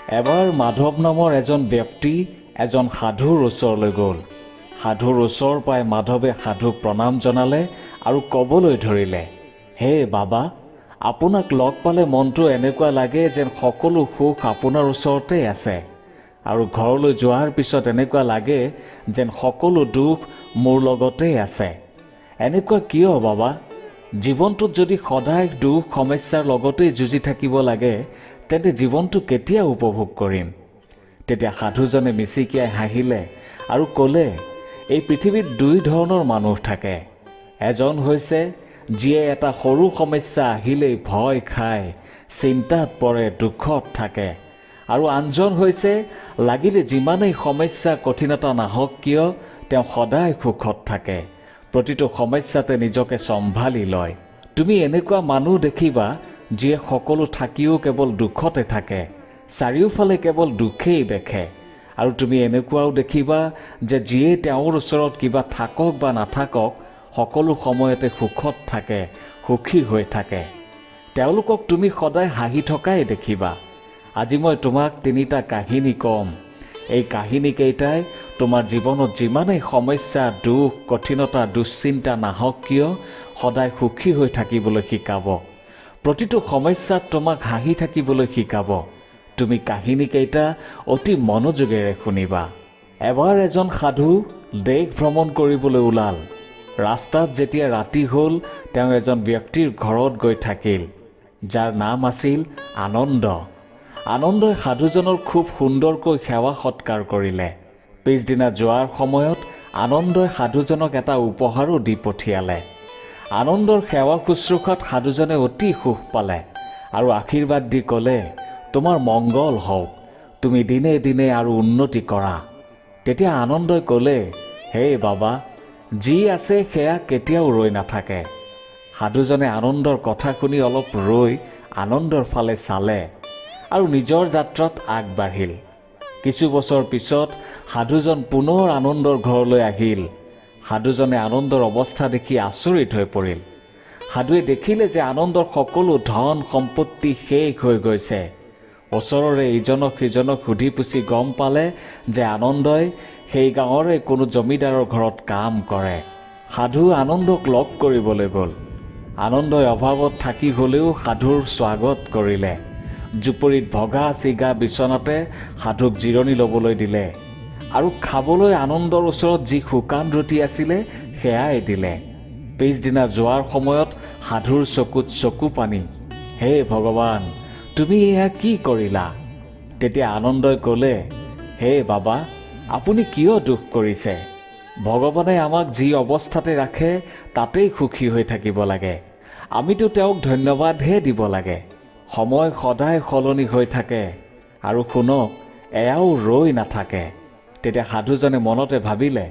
এবাৰ মাধৱ নামৰ এজন ব্যক্তি এজন সাধুৰ ওচৰলৈ গ'ল। সাধুৰ ওচৰ পাই মাধৱে সাধুক প্ৰণাম জনালে আৰু ক'বলৈ ধৰিলে, হে বাবা, আপোনাক লগ পালে মনটো এনেকুৱা লাগে যেন সকলো সুখ আপোনাৰ ওচৰতে আছে, আৰু ঘৰলৈ যোৱাৰ পিছত এনেকুৱা লাগে যেন সকলো দুখ মোৰ লগতেই আছে। এনেকুৱা কিয় বাবা? জীৱনটোত যদি সদায় দুখ সমস্যাৰ লগতেই যুঁজি থাকিব লাগে, তেন্তে জীৱনটো কেতিয়া উপভোগ কৰিম? তেতিয়া সাধুজনে মিচিকিয়াই হাঁহিলে আৰু ক'লে, এই পৃথিৱীত দুই ধৰণৰ মানুহ থাকে। এজন হৈছে যিয়ে এটা সৰু সমস্যা আহিলেই ভয় খায়, চিন্তাত পৰে, দুখত থাকে, আৰু আনজন হৈছে লাগিলে যিমানেই সমস্যা কঠিনতা নাহক কিয় তেওঁ সদায় সুখত থাকে, প্ৰতিটো সমস্যাতে নিজকে চম্ভালি লয়। তুমি এনেকুৱা মানুহ দেখিবা যিয়ে সকলো থাকিও কেৱল দুখতে থাকে, চাৰিওফালে কেৱল দুখেই দেখে, আৰু তুমি এনেকুৱাও দেখিবা যে যিয়ে তেওঁৰ ওচৰত কিবা থাকক বা নাথাকক সকলো সময়তে সুখত থাকে, সুখী হৈ থাকে। তেওঁলোকক তুমি সদায় হাঁহি থকাই দেখিবা। আজি মই তোমাক 3টা কাহিনী ক'ম। এই কাহিনীকেইটাই তোমাৰ জীৱনত যিমানেই সমস্যা, দুখ, কঠিনতা, দুশ্চিন্তা নাহক কিয় সদায় সুখী হৈ থাকিবলৈ শিকাব। প্ৰতিটো সমস্যাত তোমাক হাঁহি থাকিবলৈ শিকাব। তুমি কাহিনীকেইটা অতি মনোযোগেৰে শুনিবা। এবাৰ এজন সাধু দেশ ভ্ৰমণ কৰিবলৈ ওলাল। ৰাস্তাত যেতিয়া ৰাতি হ'ল, তেওঁ এজন ব্যক্তিৰ ঘৰত গৈ থাকিল, যাৰ নাম আছিল আনন্দ। আনন্দই সাধুজনৰ খুব সুন্দৰকৈ সেৱা সৎকাৰ কৰিলে। পিছদিনা যোৱাৰ সময়ত আনন্দই সাধুজনক এটা উপহাৰো দি পঠিয়ালে। আনন্দৰ সেৱা শুশ্ৰূষাত সাধুজনে অতি সুখ পালে আৰু আশীৰ্বাদ দি ক'লে, তোমাৰ মংগল হওক, তুমি দিনে দিনে আৰু উন্নতি কৰা। তেতিয়া আনন্দই ক'লে, হে বাবা, যি আছে সেয়া কেতিয়াও ৰৈ নাথাকে। সাধুজনে আনন্দৰ কথা শুনি অলপ ৰৈ আনন্দৰ ফালে চালে আৰু নিজৰ যাত্ৰাত আগবাঢ়িল। কিছু বছৰ পিছত সাধুজন পুনৰ আনন্দৰ ঘৰলৈ আহিল। সাধুজনে আনন্দৰ অৱস্থা দেখি আচৰিত হৈ পৰিল। সাধুৱে দেখিলে যে আনন্দৰ সকলো ধন সম্পত্তি শেষ হৈ গৈছে। ওচৰৰে ইজনক সিজনক সুধি পুছি গম পালে যে আনন্দই সেই গাঁৱৰে কোনো জমিদাৰৰ ঘৰত কাম কৰে। সাধু আনন্দক লগ কৰিবলৈ গ'ল। আনন্দই অভাৱত থাকি হ'লেও সাধুৰ স্বাগত কৰিলে। জুপুৰিত ভগা চিগা বিচনাতে সাধুক জিৰণি ল'বলৈ দিলে আৰু খাবলৈ আনন্দৰ ওচৰত যি শুকান ৰুটি আছিলে সেয়াই দিলে। পিছদিনা যোৱাৰ সময়ত সাধুৰ চকুত চকু পানী। হে ভগৱান, তুমি এয়া কি কৰিলা? তেতিয়া আনন্দই ক'লে, হে বাবা, আপুনি কিয় দুখ কৰিছে? ভগৱানে আমাক যি অৱস্থাতে ৰাখে তাতেই সুখী হৈ থাকিব লাগে। আমিতো তেওঁক ধন্যবাদহে দিব লাগে। সময় সদায় সলনি হৈ থাকে, আৰু শুনক, এয়াও ৰৈ নাথাকে। তেতিয়া সাধুজনে মনতে ভাবিলে,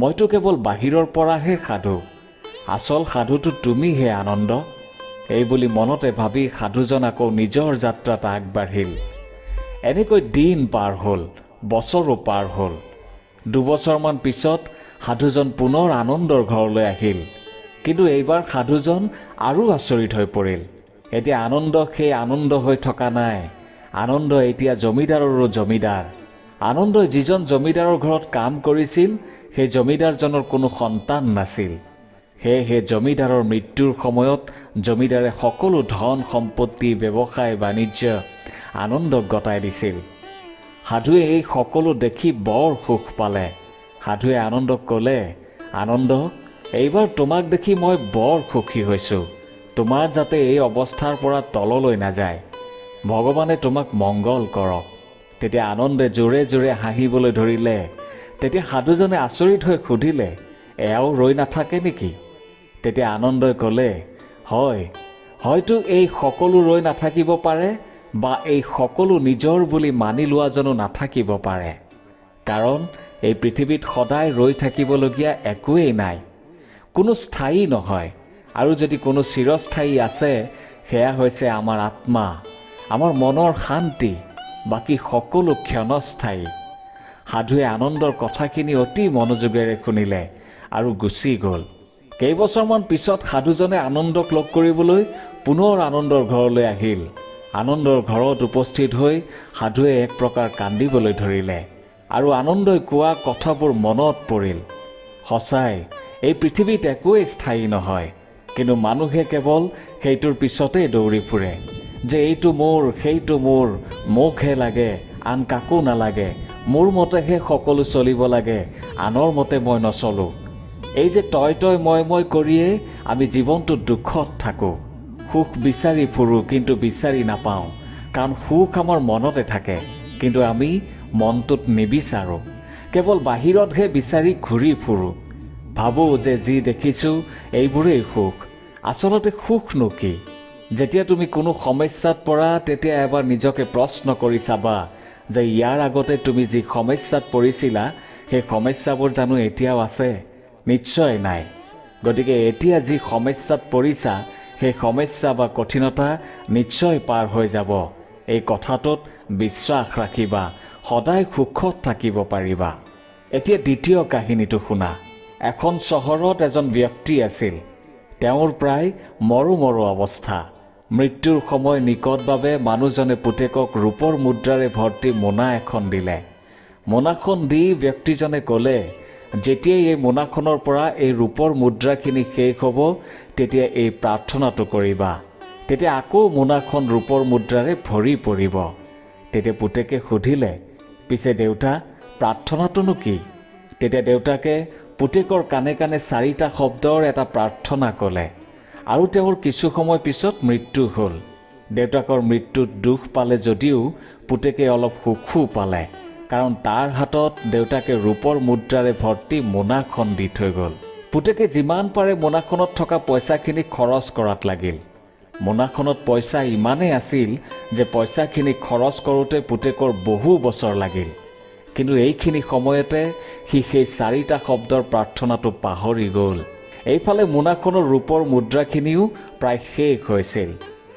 মইতো কেৱল বাহিৰৰ পৰাহে সাধু, আচল সাধুটো তুমিহে আনন্দ। এইবুলি মনতে ভাবি সাধুজন আকৌ নিজৰ যাত্ৰাত আগবাঢ়িল। এনেকৈ দিন পাৰ হ'ল, বছৰো পাৰ হ'ল। 2 বছৰমান পিছত সাধুজন পুনৰ আনন্দৰ ঘৰলৈ আহিল। কিন্তু এইবাৰ সাধুজন আৰু আচৰিত হৈ পৰিল। এতিয়া আনন্দ সেই আনন্দ হৈ থকা নাই। আনন্দ এতিয়া জমিদাৰৰো জমিদাৰ। আনন্দই যিজন জমিদাৰৰ ঘৰত কাম কৰিছিল সেই জমিদাৰজনৰ কোনো সন্তান নাছিল। সেয়েহে জমিদাৰৰ মৃত্যুৰ সময়ত জমিদাৰে সকলো ধন সম্পত্তি, ব্যৱসায় বাণিজ্য আনন্দক গতাই দিছিল। সাধুৱে এই সকলো দেখি বৰ সুখ পালে। সাধুৱে আনন্দক ক'লে, আনন্দ, এইবাৰ তোমাক দেখি মই বৰ সুখী হৈছোঁ। তোমাৰ যাতে এই অৱস্থাৰ পৰা তললৈ নাযায়। ভগৱানে তোমাক মংগল কৰক। তেতিয়া আনন্দে জোৰে জোৰে হাঁহিবলৈ ধৰিলে। তেতিয়া সাধুজনে আচৰিত হৈ সুধিলে, এয়াও ৰৈ নাথাকে নেকি? তেতিয়া আনন্দই ক'লে, হয়, হয়তো এই সকলো ৰৈ নাথাকিব পাৰে, বা এই সকলো নিজৰ বুলি মানি লোৱাজনো নাথাকিব পাৰে। কাৰণ এই পৃথিৱীত সদায় ৰৈ থাকিবলগীয়া একোৱেই নাই। কোনো স্থায়ী নহয়, আৰু যদি কোনো চিৰস্থায়ী আছে সেয়া হৈছে আমাৰ আত্মা, আমাৰ মনৰ শান্তি। বাকী সকলো ক্ষণস্থায়ী। সাধুৱে আনন্দৰ কথাখিনি অতি মনোযোগেৰে শুনিলে আৰু গুচি গ'ল। কেইবছৰমান পিছত সাধুজনে আনন্দক লগ কৰিবলৈ পুনৰ আনন্দৰ ঘৰলৈ আহিল। আনন্দৰ ঘৰত উপস্থিত হৈ সাধুৱে এক প্ৰকাৰ কান্দিবলৈ ধৰিলে আৰু আনন্দই কোৱা কথাবোৰ মনত পৰিল। সঁচাই এই পৃথিৱীত একোৱেই স্থায়ী নহয়, কিন্তু মানুহে কেৱল সেইটোৰ পিছতেই দৌৰি ফুৰে যে এইটো মোৰ, সেইটো মোৰ, মোকহে লাগে, আন কাকো নালাগে, মোৰ মতেহে সকলো চলিব লাগে, আনৰ মতে মই নচলোঁ। এই যে তই মই কৰিয়ে আমি জীৱনটোত দুখত থাকোঁ। সুখ বিচাৰি ফুৰোঁ কিন্তু বিচাৰি নাপাওঁ, কাৰণ সুখ আমাৰ মনতে থাকে, কিন্তু আমি মনটোত নিবিচাৰোঁ, কেৱল বাহিৰতহে বিচাৰি ঘূৰি ফুৰোঁ। ভাবোঁ যে যি দেখিছোঁ এইবোৰেই সুখ। আচলতে সুখনো কি? যেতিয়া তুমি কোনো সমস্যাত পৰা তেতিয়া এবাৰ নিজকে প্ৰশ্ন কৰি চাবা যে ইয়াৰ আগতে তুমি যি সমস্যাত পৰিছিলা সেই সমস্যাবোৰ জানো এতিয়াও আছে? নিশ্চয় নাই। গতিকে এতিয়া যি সমস্যাত পৰিছা সেই সমস্যা বা কঠিনতা নিশ্চয় পাৰ হৈ যাব। এই কথাটোত বিশ্বাস ৰাখিবা, সদায় সুখত থাকিব পাৰিবা। এতিয়া দ্বিতীয় কাহিনীটো শুনা। এখন চহৰত এজন ব্যক্তি আছিল। তেওঁৰ প্ৰায় মৰো অৱস্থা। মৃত্যুৰ সময় নিকট বাবে মানুহজনে পুতেকক ৰূপৰ মুদ্ৰাৰে ভৰ্তি মোনা এখন দিলে। মোনাখন দি ব্যক্তিজনে ক'লে, যেতিয়াই এই মোনাখনৰ পৰা এই ৰূপৰ মুদ্ৰাখিনি শেষ হ'ব তেতিয়া এই প্ৰাৰ্থনাটো কৰিবা, তেতিয়া আকৌ মোনাখন ৰূপৰ মুদ্ৰাৰে ভৰি পৰিব। তেতিয়া পুতেকে সুধিলে, পিছে দেউতা, প্ৰাৰ্থনাটোনো কি? তেতিয়া দেউতাকে পুতেকৰ কাণে কাণে 4টা শব্দৰ এটা প্ৰাৰ্থনা ক'লে আৰু তেওঁৰ কিছু সময় পিছত মৃত্যু হ'ল। দেউতাকৰ মৃত্যুত দুখ পালে যদিও পুতেকে অলপ সুখো পালে, কাৰণ তাৰ হাতত দেউতাকে ৰূপৰ মুদ্ৰাৰে ভৰ্তি মোনাখন দি থৈ গ'ল। পুতেকে যিমান পাৰে মোনাখনত থকা পইচাখিনি খৰচ কৰাত লাগিল। মোনাখনত পইচা ইমানেই আছিল যে পইচাখিনি খৰচ কৰোঁতে পুতেকৰ বহু বছৰ লাগিল। কিন্তু এইখিনি সময়তে সি সেই 4টা শব্দৰ প্ৰাৰ্থনাটো পাহৰি গ'ল। এইফালে মোনাখনৰ ৰূপৰ মুদ্ৰাখিনিও প্ৰায় শেষ হৈছিল।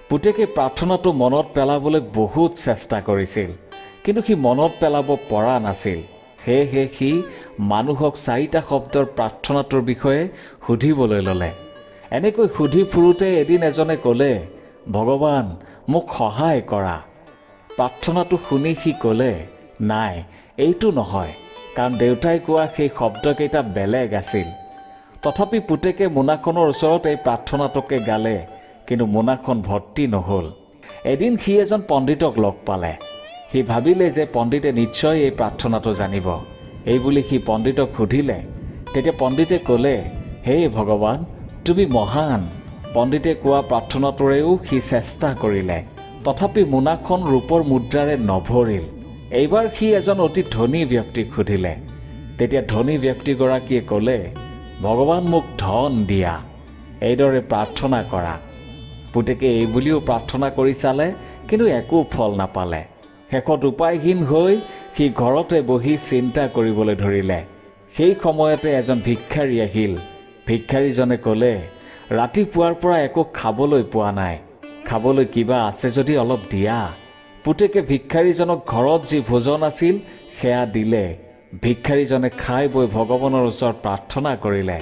পুতেকে প্ৰাৰ্থনাটো মনত পেলাবলৈ বহুত চেষ্টা কৰিছিল, কিন্তু সি মনত পেলাব পৰা নাছিল। সেয়েহে সি মানুহক 4টা শব্দৰ প্ৰাৰ্থনাটোৰ বিষয়ে সুধিবলৈ ল'লে। এনেকৈ সুধি ফুৰোতে এদিন এজনে ক'লে, ভগৱান মোক সহায় কৰা। প্ৰাৰ্থনাটো শুনি সি ক'লে, নাই, এইটো নহয়, কাৰণ দেউতাই কোৱা সেই শব্দকেইটা বেলেগ আছিল। তথাপি পুতেকে মোনাখনৰ ওচৰত এই প্ৰাৰ্থনাটোকে গালে, কিন্তু মোনাখন ভৰ্তি নহ'ল। এদিন সি এজন পণ্ডিতক লগ পালে। সি ভাবিলে যে পণ্ডিতে নিশ্চয় এই প্ৰাৰ্থনাটো জানিব। এইবুলি সি পণ্ডিতক সুধিলে। তেতিয়া পণ্ডিতে ক'লে, হে ভগৱান, তুমি মহান। পণ্ডিতে কোৱা প্ৰাৰ্থনাটোৰেও সি চেষ্টা কৰিলে, তথাপি মোনাখন ৰূপৰ মুদ্ৰাৰে নভৰিল। এইবাৰ সি এজন অতি ধনী ব্যক্তিক সুধিলে। তেতিয়া ধনী ব্যক্তিগৰাকীয়ে ক'লে, ভগৱান মোক ধন দিয়া, এইদৰে প্ৰাৰ্থনা কৰা। পুতেকে এইবুলিও প্ৰাৰ্থনা কৰি চালে, কিন্তু একো ফল নাপালে। শেষত উপায়হীন হৈ সি ঘৰতে বহি চিন্তা কৰিবলৈ ধৰিলে। সেই সময়তে এজন ভিক্ষাৰী আহিল। ভিক্ষাৰীজনে ক'লে, ৰাতিপুৱাৰ পৰা একো খাবলৈ পোৱা নাই, খাবলৈ কিবা আছে যদি অলপ দিয়া। পুতেকে ভিক্ষাৰীজনক ঘৰত যি ভোজন আছিল সেয়া দিলে। ভিক্ষাৰীজনে খাই বৈ ভগৱানৰ ওচৰত প্ৰাৰ্থনা কৰিলে,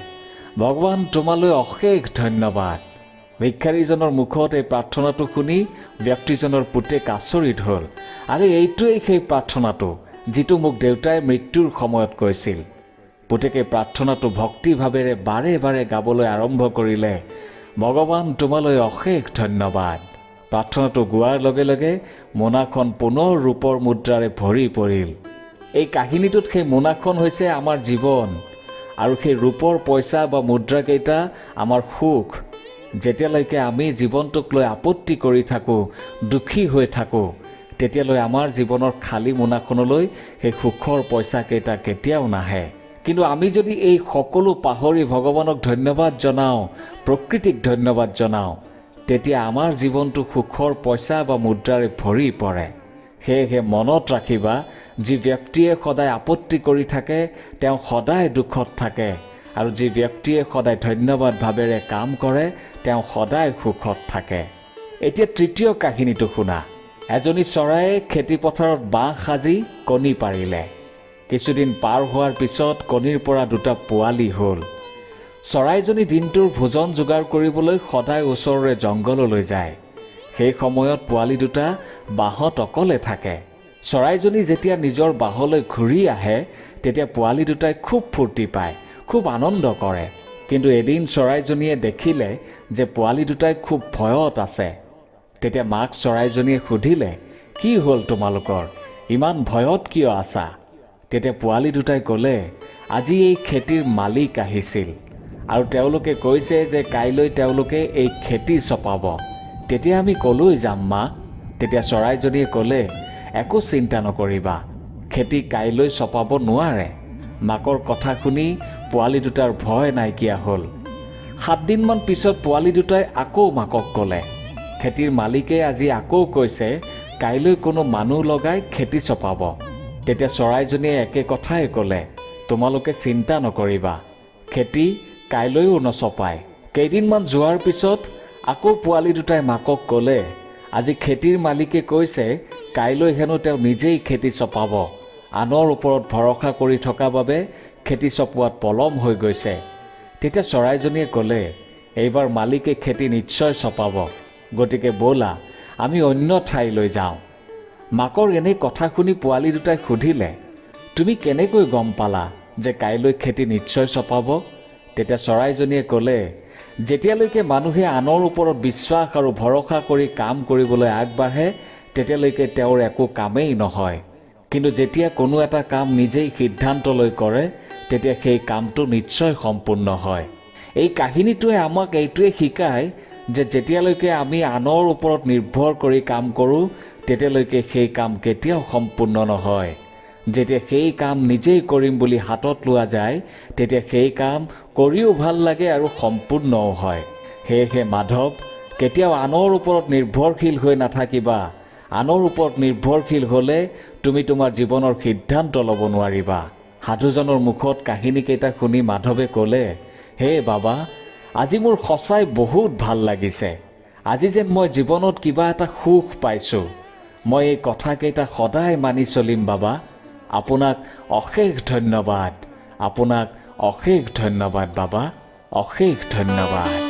ভগৱান তোমালৈ অশেষ ধন্যবাদ। ভিক্ষাৰীজনৰ মুখত এই প্ৰাৰ্থনাটো শুনি ব্যক্তিজনৰ পুতেক আচৰিত হ'ল। আৰু এইটোৱেই সেই প্ৰাৰ্থনাটো যিটো মোক দেউতাই মৃত্যুৰ সময়ত কৈছিল। পুতেকে প্ৰাৰ্থনাটো ভক্তিভাৱেৰে বাৰে বাৰে গাবলৈ আৰম্ভ কৰিলে, ভগৱান তোমালৈ অশেষ ধন্যবাদ। প্ৰাৰ্থনাটো গোৱাৰ লগে লগে মোনাখন পুনৰ ৰূপৰ মুদ্ৰাৰে ভৰি পৰিল। এই কাহিনীটোত সেই মোনাখন হৈছে আমাৰ জীৱন, আৰু সেই ৰূপৰ পইচা বা মুদ্ৰাকেইটা আমাৰ সুখ। যেতিয়ালৈকে আমি জীৱনটোক লৈ আপত্তি কৰি থাকোঁ, দুখী হৈ থাকোঁ, তেতিয়ালৈ আমাৰ জীৱনৰ খালী মোনাখনলৈ সেই সুখৰ পইচাকেইটা কেতিয়াও নাহে। কিন্তু আমি যদি এই সকলো পাহৰি ভগৱানক ধন্যবাদ জনাওঁ, প্ৰকৃতিক ধন্যবাদ জনাওঁ, তেতিয়া আমাৰ জীৱনটো সুখৰ পইচা বা মুদ্ৰাৰে ভৰি পৰে। সেয়েহে মনত ৰাখিবা, যি ব্যক্তিয়ে সদায় আপত্তি কৰি থাকে তেওঁ সদায় দুখত থাকে, আৰু যি ব্যক্তিয়ে সদায় ধন্যবাদ ভাৱেৰে কাম কৰে তেওঁ সদায় সুখত থাকে। এতিয়া তৃতীয় কাহিনীটো শুনা। এজনী চৰায়ে খেতিপথাৰত বাঁহ সাজি কণী পাৰিলে। কিছুদিন পাৰ হোৱাৰ পিছত কণীৰ পৰা 2টা পোৱালি হ'ল। চৰাইজনী দিনটোৰ ভোজন যোগাৰ কৰিবলৈ সদায় ওচৰৰে জংঘললৈ যায়। সেই সময়ত পোৱালি দুটা বাঁহত অকলে থাকে। চৰাইজনী যেতিয়া নিজৰ বাঁহলৈ ঘূৰি আহে তেতিয়া পোৱালি দুটাই খুব ফূৰ্তি পায়, খুব আনন্দ কৰে। কিন্তু এদিন চৰাইজনীয়ে দেখিলে যে পোৱালি দুটাই খুব ভয়ত আছে। তেতিয়া মাক চৰাইজনীয়ে সুধিলে, কি হ'ল তোমালোকৰ, ইমান ভয়ত কিয় আছা? তেতিয়া পোৱালি দুটাই ক'লে, আজি এই খেতিৰ মালিক আহিছিল আৰু তেওঁলোকে কৈছে যে কাইলৈ তেওঁলোকে এই খেতি চপাব। তেতিয়া আমি ক'লৈ যাম মা? তেতিয়া চৰাইজনীয়ে ক'লে, একো চিন্তা নকৰিবা, খেতি কাইলৈ চপাব নোৱাৰে। মাকৰ কথা শুনি পোৱালি দুটাৰ ভয় নাইকিয়া হ'ল। 7 দিনমান পিছত পোৱালি দুটাই আকৌ মাকক ক'লে, খেতিৰ মালিকে আজি আকৌ কৈছে কাইলৈ কোনো মানুহ লগাই খেতি চপাব। তেতিয়া চৰাইজনীয়ে একে কথাই ক'লে, তোমালোকে চিন্তা নকৰিবা, খেতি কাইলৈও নচপায়। কেইদিনমান যোৱাৰ পিছত আকৌ পোৱালি দুটাই মাকক ক'লে, আজি খেতিৰ মালিকে কৈছে কাইলৈ হেনো তেওঁ নিজেই খেতি চপাব। আনৰ ওপৰত ভৰসা কৰি থকা বাবে খেতি চপোৱাত পলম হৈ গৈছে। তেতিয়া চৰাইজনীয়ে ক'লে, এইবাৰ মালিকে খেতি নিশ্চয় চপাব, গতিকে ব'লা আমি অন্য ঠাইলৈ যাওঁ। মাকৰ এনে কথা শুনি পোৱালি দুটাই সুধিলে, তুমি কেনেকৈ গম পালা যে কাইলৈ খেতি নিশ্চয় চপাব? তেতিয়া চৰাইজনীয়ে ক'লে, যেতিয়ালৈকে মানুহে আনৰ ওপৰত বিশ্বাস আৰু ভৰসা কৰি কাম কৰিবলৈ আগবাঢ়ে তেতিয়ালৈকে তেওঁৰ একো কামেই নহয়। কিন্তু যেতিয়া কোনো এটা কাম নিজেই সিদ্ধান্ত লৈ কৰে তেতিয়া সেই কামটো নিশ্চয় সম্পূৰ্ণ হয়। এই কাহিনীটোৱে আমাক এইটোৱে শিকায় যে যেতিয়ালৈকে আমি আনৰ ওপৰত নিৰ্ভৰ কৰি কাম কৰোঁ তেতিয়ালৈকে সেই কাম কেতিয়াও সম্পূৰ্ণ নহয়। যেতিয়া সেই কাম নিজেই কৰিম বুলি হাতত লোৱা যায় তেতিয়া সেই কাম কৰিও ভাল লাগে আৰু সম্পূৰ্ণও হয়। সেয়েহে মাধৱ, কেতিয়াও আনৰ ওপৰত নিৰ্ভৰশীল হৈ নাথাকিবা। আনৰ ওপৰত নিৰ্ভৰশীল হ'লে তুমি তোমাৰ জীৱনৰ সিদ্ধান্ত ল'ব নোৱাৰিবা। সাধুজনৰ মুখত কাহিনীকেইটা শুনি মাধৱে ক'লে, হে বাবা, আজি মোৰ সঁচাই বহুত ভাল লাগিছে। আজি যেন মই জীৱনত কিবা এটা সুখ পাইছোঁ। মই এই কথাকেইটা সদায় মানি চলিম বাবা। আপোনাক অশেষ ধন্যবাদ। আপোনাক অশেষ ধন্যবাদ বাবা, অশেষ ধন্যবাদ।